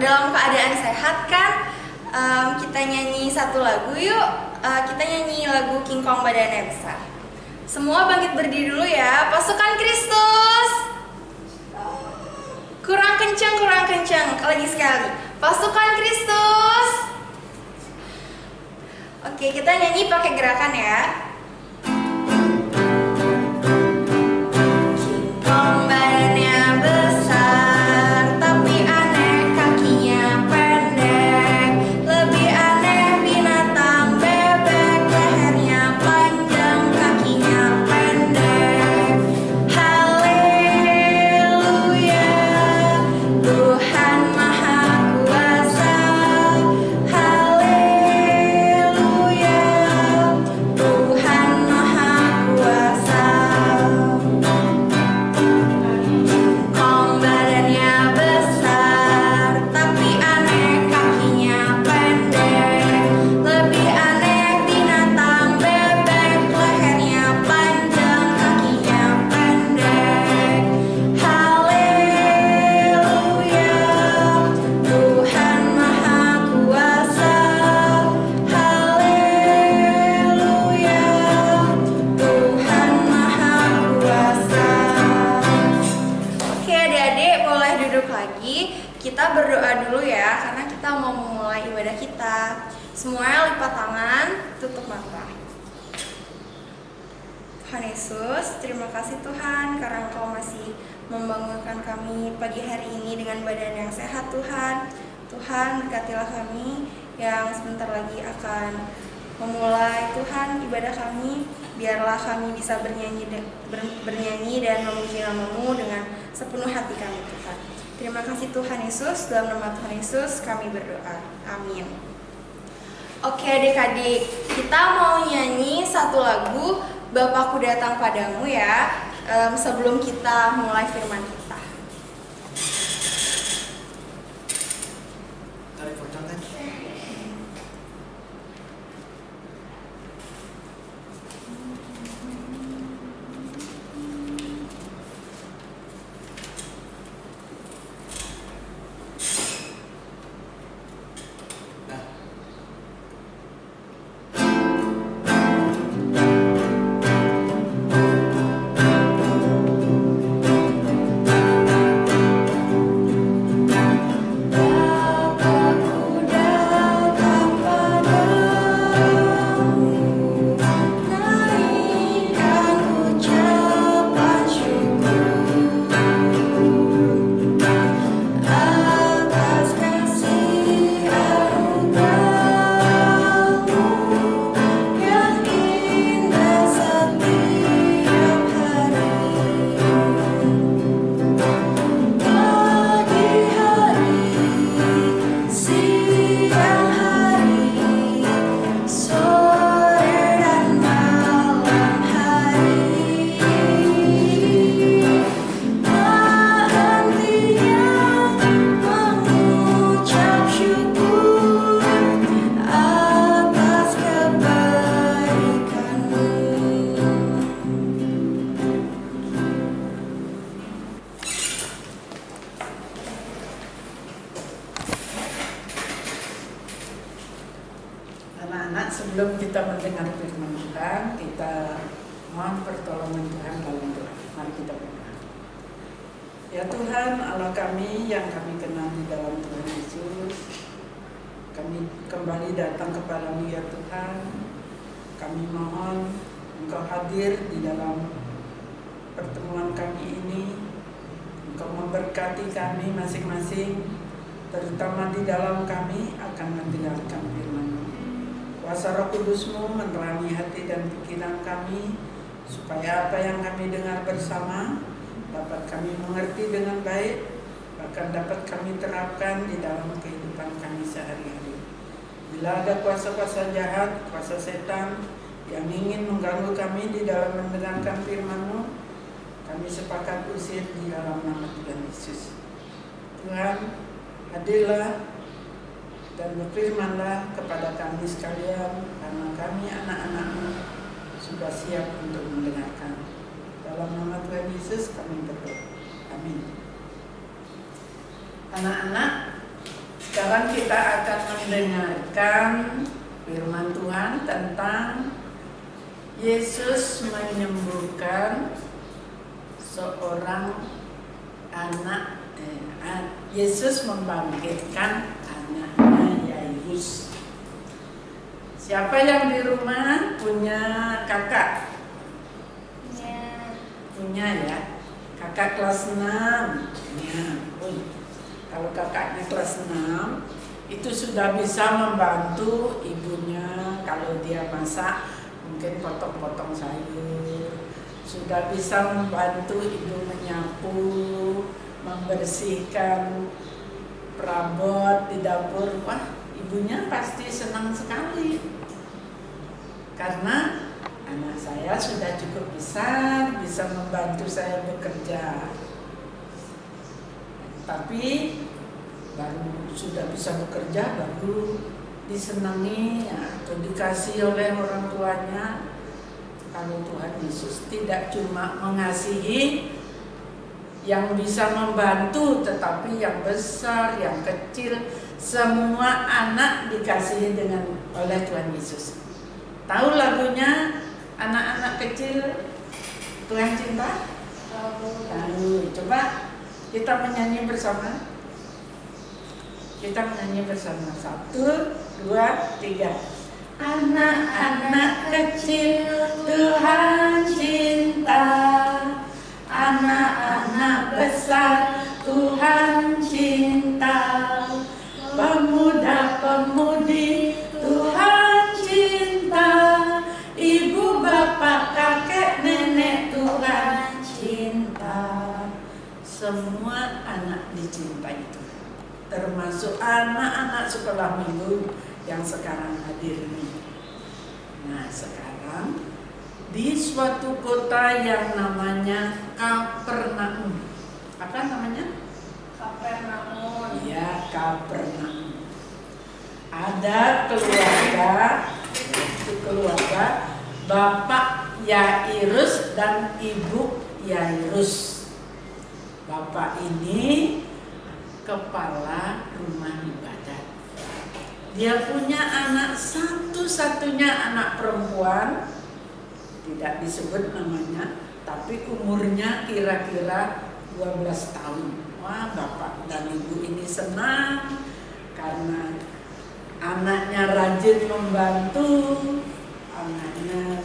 dalam keadaan sehat kan? Kita nyanyi satu lagu yuk. Kita nyanyi lagu King Kong Badannya Besar. Semua bangkit berdiri dulu ya. Pasukan Kristus. Kurang kencang. Lagi sekali. Pasukan Kristus. Oke, kita nyanyi pakai gerakan ya. Kita berdoa dulu ya, karena kita mau memulai ibadah kita. Semuanya lipat tangan, tutup mata. Tuhan Yesus, terima kasih Tuhan karena Engkau masih membangunkan kami pagi hari ini dengan badan yang sehat Tuhan. Tuhan, berkatilah kami yang sebentar lagi akan memulai Tuhan ibadah kami. Biarlah kami bisa bernyanyi dan memuji nama-Mu dengan sepenuh hati kami Tuhan. Terima kasih Tuhan Yesus, dalam nama Tuhan Yesus kami berdoa. Amin. Oke adik-adik, kita mau nyanyi satu lagu Bapakku Datang Padamu ya, sebelum kita mulai firman kita. Tarik potong kan? Anak-anak, sebelum kita mendengar firman Tuhan, kita mohon pertolongan Tuhan dalam doa. Mari kita berdoa. Ya Tuhan, Allah kami yang kami kenal di dalam Tuhan Yesus, kami kembali datang kepadamu ya Tuhan. Kami mohon Engkau hadir di dalam pertemuan kami ini. Engkau memberkati kami masing-masing, terutama di dalam kami akan mendengarkan firman-Mu. Kuasa Roh Kudus-Mu menerangi hati dan pikiran kami, supaya apa yang kami dengar bersama dapat kami mengerti dengan baik, bahkan dapat kami terapkan di dalam kehidupan kami sehari-hari. Bila ada kuasa-kuasa jahat, kuasa setan yang ingin mengganggu kami di dalam mendengarkan firman-Mu, kami sepakat usir di dalam nama Tuhan Yesus. Tuhan, hadirlah dan berfirmanlah kepada kami sekalian, karena kami anak-anak-Mu sudah siap untuk mendengarkan. Dalam nama Tuhan Yesus kami berdoa. Amin. Anak-anak, Sekarang kita akan mendengarkan firman Tuhan tentang Yesus menyembuhkan seorang anak. Yesus membangkitkan anaknya Yairus. Siapa yang di rumah punya kakak? Punya ya. Kakak kelas 6. Ya. Kalau kakaknya kelas 6 itu sudah bisa membantu ibunya kalau dia masak, mungkin potong-potong sayur. Sudah bisa membantu ibu menyapu, membersihkan perabot di dapur. Wah, ibunya pasti senang sekali. Karena anak saya sudah cukup besar, bisa membantu saya bekerja. Tapi baru sudah bisa bekerja, baru disenangi atau dikasih oleh orang tuanya. Kalau Tuhan Yesus tidak cuma mengasihi yang bisa membantu, tetapi yang besar, yang kecil, semua anak dikasihi oleh Tuhan Yesus. Tahu lagunya anak-anak kecil Tuhan cinta? Tahu. Coba kita menyanyi bersama. Kita menyanyi bersama. 1, 2, 3. Anak-anak kecil Tuhan cinta, anak-anak besar Tuhan cinta, pemuda-pemudi Tuhan cinta, ibu bapak kakek nenek Tuhan cinta. Semua anak dicintai Tuhan, termasuk anak-anak sekolah minggu yang sekarang hadir ini. Nah, sekarang di suatu kota yang namanya Kapernaum. Apa namanya? Kapernaum. Iya, Kapernaum. Ada keluarga Bapak Yairus dan Ibu Yairus. Bapak ini kepala rumah ibadat. Dia punya anak satu-satunya anak perempuan, tidak disebut namanya, tapi umurnya kira-kira 12 tahun. Wah, bapak dan ibu ini senang karena anaknya rajin membantu, anaknya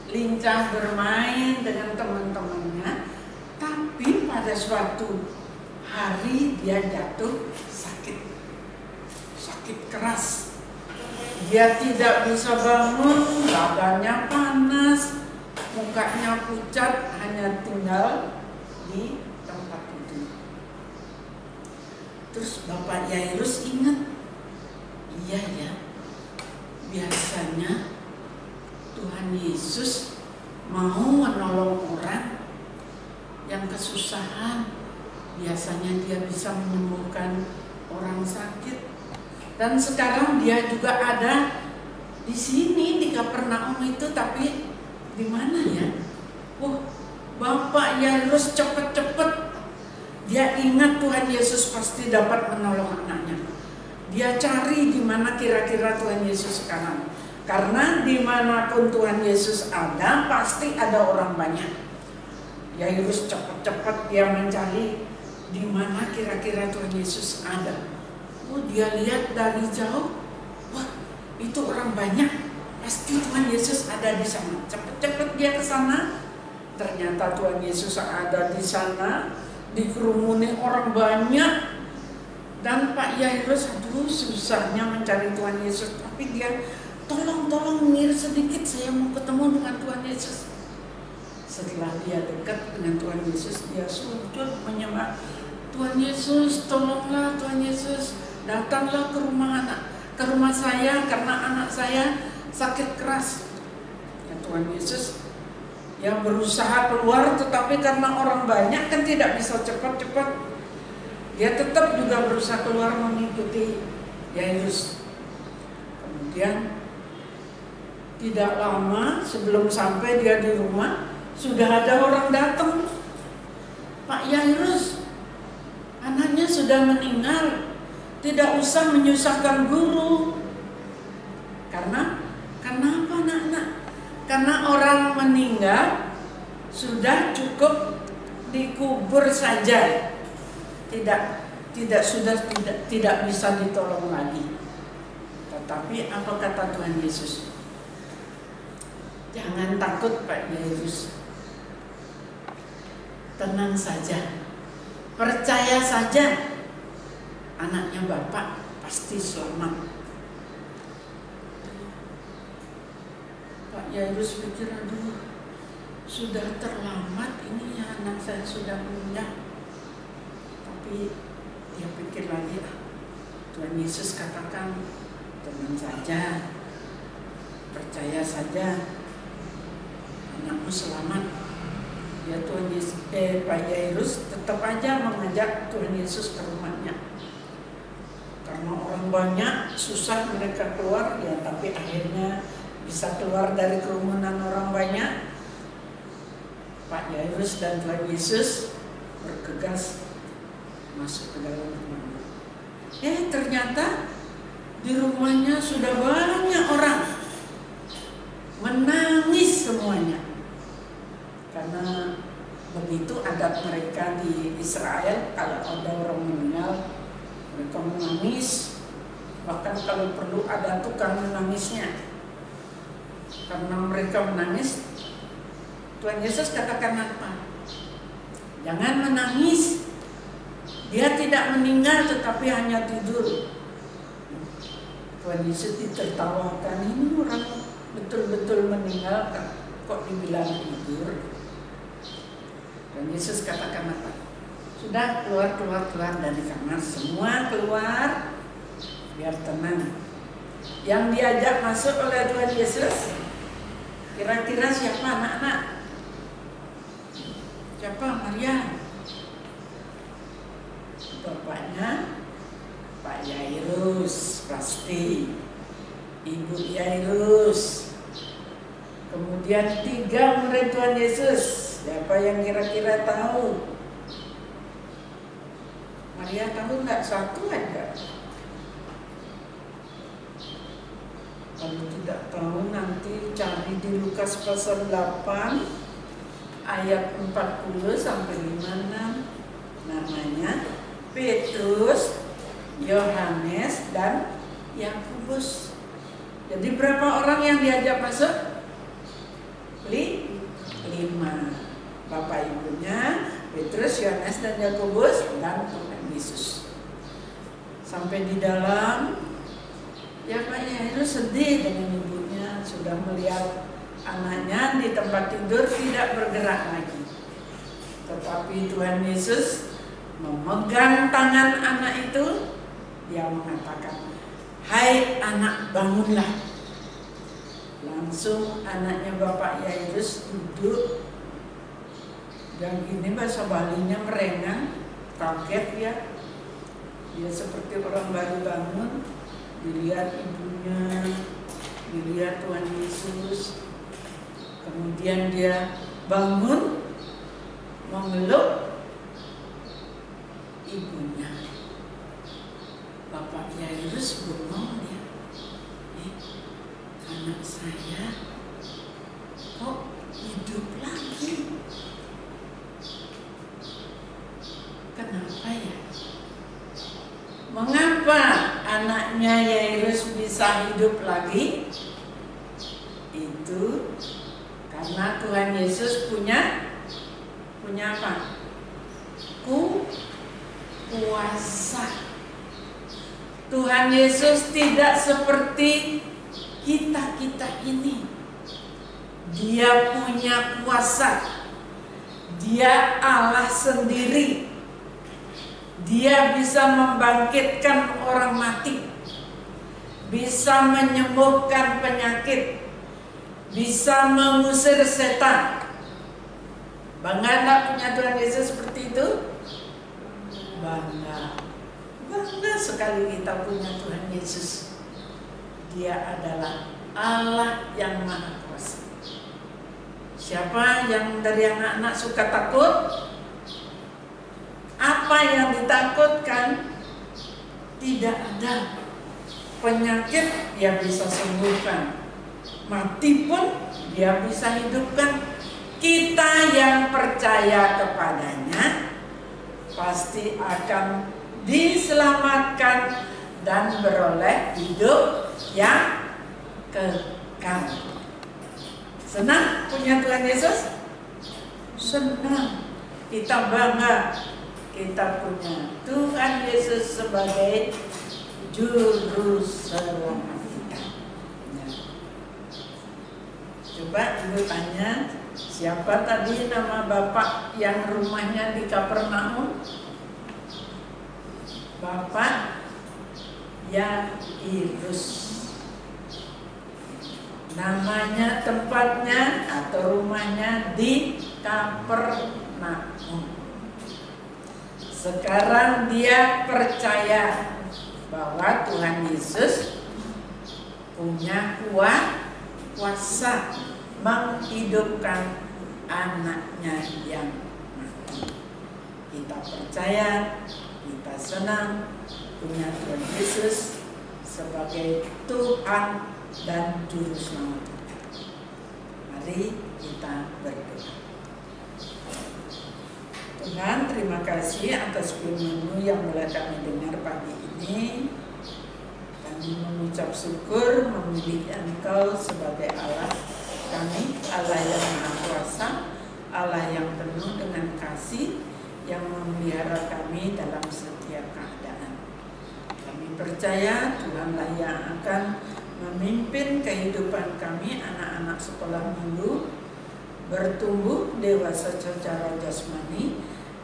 lincah bermain dengan teman-temannya. Tapi pada suatu hari dia jatuh sakit keras. Dia tidak bisa bangun, badannya panas, mukanya pucat, hanya tinggal di tempat itu. Terus Bapak Yairus ingat, iya ya, biasanya Tuhan Yesus mau menolong orang yang kesusahan. Biasanya dia bisa menyembuhkan orang sakit. Dan sekarang dia juga ada di sini di Kapernaum itu, tapi di mana ya? Bapak Yairus cepet-cepet dia ingat Tuhan Yesus pasti dapat menolong anaknya. Dia cari di mana kira-kira Tuhan Yesus sekarang. Karena dimanapun Tuhan Yesus ada, pasti ada orang banyak. Yairus cepet-cepet dia mencari di mana kira-kira Tuhan Yesus ada. Dia lihat dari jauh, wah itu orang banyak, pasti Tuhan Yesus ada di sana. Cepet-cepet dia ke sana. Ternyata Tuhan Yesus ada di sana, dikerumuni orang banyak. Dan Pak Yairus, aduh susahnya mencari Tuhan Yesus, tapi dia tolong minggir sedikit, saya mau ketemu dengan Tuhan Yesus. Setelah dia dekat dengan Tuhan Yesus, dia sujud menyembah. Tuhan Yesus, tolonglah Tuhan Yesus. Datanglah ke rumah saya karena anak saya sakit keras. Ya Tuhan Yesus yang berusaha keluar, tetapi karena orang banyak kan tidak bisa cepat-cepat. Dia tetap juga berusaha keluar mengikuti Yairus. Kemudian tidak lama sebelum sampai dia di rumah, sudah ada orang datang. Pak Yairus, anaknya sudah meninggal. tidak usah menyusahkan guru. Karena kenapa anak-anak? Karena orang meninggal sudah cukup dikubur saja, tidak bisa ditolong lagi. Tetapi apa kata Tuhan Yesus? Jangan takut Pak Yairus, tenang saja, percaya saja, anaknya Bapak pasti selamat. Pak Yairus pikir, aduh, sudah terlambat ini ya, anak saya sudah meninggal. Tapi dia pikir lagi, Tuhan Yesus katakan, tenang saja, percaya saja, anakmu selamat. Ya Tuhan Yesus, Pak Yairus tetap aja mengajak Tuhan Yesus ke rumahnya. Karena orang banyak, susah mereka keluar, ya tapi akhirnya bisa keluar dari kerumunan orang banyak. Pak Yairus dan Tuhan Yesus bergegas masuk ke dalam rumahnya. Ternyata di rumahnya sudah banyak orang menangis semuanya. Karena begitu adat mereka di Israel, kalau ada orang meninggal, mereka menangis. Bahkan kalau perlu ada tukang menangisnya. Karena mereka menangis, Tuhan Yesus katakan apa? Jangan menangis. Dia tidak meninggal tetapi hanya tidur. Tuhan Yesus ditertawakan, ini orang betul-betul meninggal kok dibilang tidur. Tuhan Yesus katakan apa? Sudah keluar dari kamar, semua keluar, biar tenang. Yang diajak masuk oleh Tuhan Yesus, kira-kira siapa anak-anak? Siapa? Maria. Bapaknya Pak Yairus pasti, Ibu Yairus, kemudian 3 murid Tuhan Yesus. Siapa yang kira-kira tahu? Maria tahu nggak? 1 aja. Kalau tidak tahu nanti cari di Lukas pasal 8 ayat 40 sampai 56. Namanya Petrus, Yohanes, dan Yakobus. Jadi berapa orang yang diajak masuk? 5. Bapak ibunya Petrus, Yohanes, dan Yakobus, dan Tuhan Yesus. Sampai di dalam, ya Pak Yairus sedih dengan ibunya, sudah melihat anaknya di tempat tidur tidak bergerak lagi. Tetapi Tuhan Yesus memegang tangan anak itu, dia mengatakan, "Hai anak, bangunlah." Langsung anaknya Bapak Yairus duduk. Dan ini bahasa Balinya merengang, kaget ya. Dia seperti orang baru bangun, dilihat ibunya, dilihat Tuhan Yesus. Kemudian dia bangun, memeluk ibunya. Bapak Yairus bengong ya. Anak saya kok hidup lagi? Kenapa ya? Mengapa anaknya Yairus bisa hidup lagi? Itu karena Tuhan Yesus punya apa? Kuasa. Tuhan Yesus tidak seperti kita ini. Dia punya kuasa. Dia Allah sendiri. Dia bisa membangkitkan orang mati, bisa menyembuhkan penyakit, bisa mengusir setan. Bangga punya Tuhan Yesus seperti itu? Bangga sekali kita punya Tuhan Yesus. Dia adalah Allah yang Maha Kuasa. Siapa yang dari anak-anak suka takut? Apa yang ditakutkan? tidak ada penyakit Dia bisa sembuhkan, mati pun Dia bisa hidupkan. Kita yang percaya kepadanya pasti akan diselamatkan dan beroleh hidup yang kekal. Senang punya Tuhan Yesus? Senang. Kita bangga kita punya Tuhan Yesus sebagai juru selamat kita. Ya. Coba ibu tanya, siapa tadi nama bapak yang rumahnya di Kapernaum? Bapak Yairus. Namanya, tempatnya atau rumahnya di Kapernaum. Sekarang dia percaya bahwa Tuhan Yesus punya kuasa menghidupkan anaknya yang mati. Kita percaya, kita senang punya Tuhan Yesus sebagai Tuhan dan Juru Selamat kita. Mari kita berdoa. Tuhan, terima kasih atas firman-Mu yang boleh kami dengar pagi ini. Kami mengucap syukur memilih Engkau sebagai Allah kami, Allah yang Maha Kuasa, Allah yang penuh dengan kasih, yang memelihara kami dalam setiap keadaan. Kami percaya Tuhanlah yang akan memimpin kehidupan kami, anak-anak sekolah minggu, bertumbuh dewasa secara jasmani,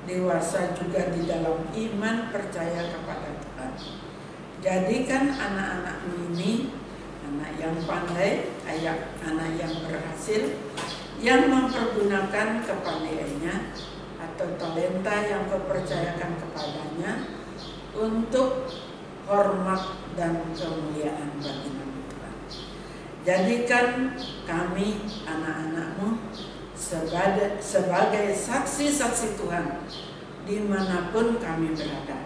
dewasa juga di dalam iman percaya kepada Tuhan. Jadikan anak-anak-Mu ini anak yang pandai, anak yang berhasil, yang mempergunakan kepandaiannya atau talenta yang Kau percayakan kepadanya untuk hormat dan kemuliaan bagi nama Tuhan. Jadikan kami anak-anak-Mu sebagai saksi-saksi Tuhan dimanapun kami berada.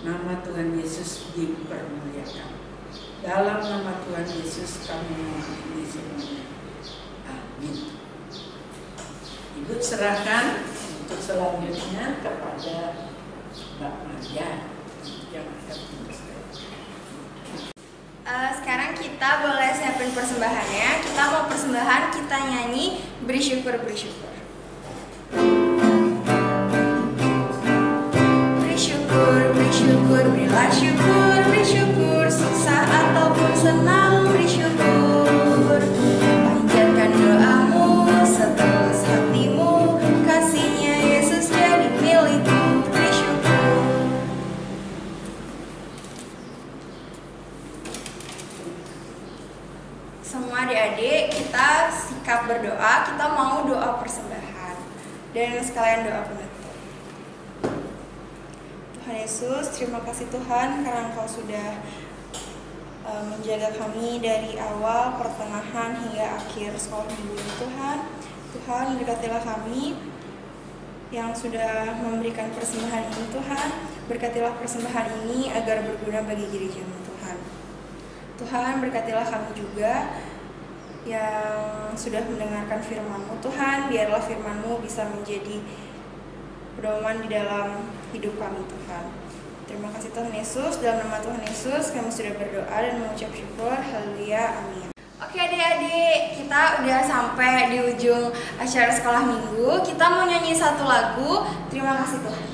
Nama Tuhan Yesus dipermuliakan. Dalam nama Tuhan Yesus kami mohon ini semuanya. Amin. Ibu serahkan untuk selanjutnya kepada Mbak Maria yang akan meneruskan. Sekarang kita boleh siapin persembahannya. Kita mau persembahan, kita nyanyi bersyukur. Bersyukur, berilah syukur, bersyukur, susah ataupun senang, bersyukur. Panjatkan doamu, setulus hatimu, kasihnya Yesus jadi milikmu, bersyukur. Semua adik-adik, kita sikap berdoa, kita mau doa persembahan dan sekalian doa penutup. Tuhan Yesus, terima kasih Tuhan karena Engkau sudah menjaga kami dari awal, pertengahan hingga akhir sekolah minggu ini Tuhan. Tuhan, berkatilah kami yang sudah memberikan persembahan ini Tuhan. Berkatilah persembahan ini agar berguna bagi gereja-Mu Tuhan. Tuhan, berkatilah kami juga yang sudah mendengarkan firman-Mu Tuhan. Biarlah firman-Mu bisa menjadi pedoman di dalam hidup kami Tuhan. Terima kasih Tuhan Yesus. Dalam nama Tuhan Yesus kami sudah berdoa dan mengucap syukur. Haleluya, amin. Oke adik-adik, kita udah sampai di ujung acara sekolah minggu. Kita mau nyanyi satu lagu. Terima kasih Tuhan.